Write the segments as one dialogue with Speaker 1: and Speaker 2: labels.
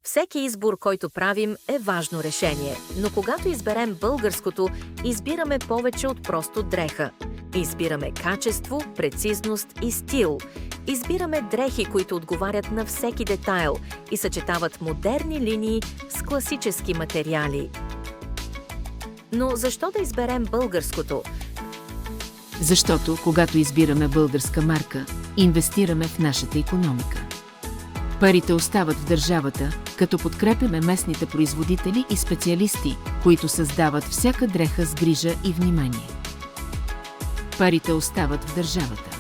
Speaker 1: Всеки избор, който правим, е важно решение, но когато изберем българското, избираме повече от просто дреха. Избираме качество, прецизност и стил. Избираме дрехи, които отговарят на всеки детайл и съчетават модерни линии с класически материали. Но защо да изберем българското?
Speaker 2: Защото, когато избираме българска марка, инвестираме в нашата икономика. Парите остават в държавата, като подкрепяме местните производители и специалисти, които създават всяка дреха с грижа и внимание. Парите остават в държавата.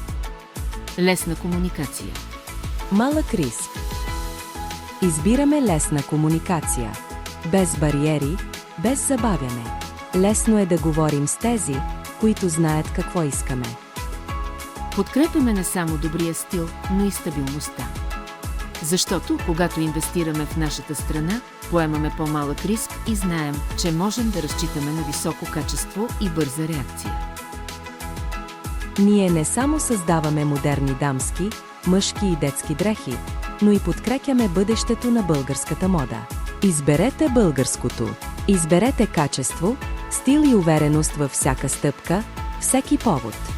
Speaker 2: Лесна комуникация.
Speaker 3: Малък риск. Избираме лесна комуникация. Без бариери, без забавяне. Лесно е да говорим с тези, които знаят какво искаме.
Speaker 2: Подкрепяме не само добрия стил, но и стабилността. Защото, когато инвестираме в нашата страна, поемаме по-малък риск и знаем, че можем да разчитаме на високо качество и бърза реакция.
Speaker 3: Ние не само създаваме модерни дамски, мъжки и детски дрехи, но и подкрепяме бъдещето на българската мода. Изберете българското. Изберете качество, стил и увереност във всяка стъпка, всеки повод.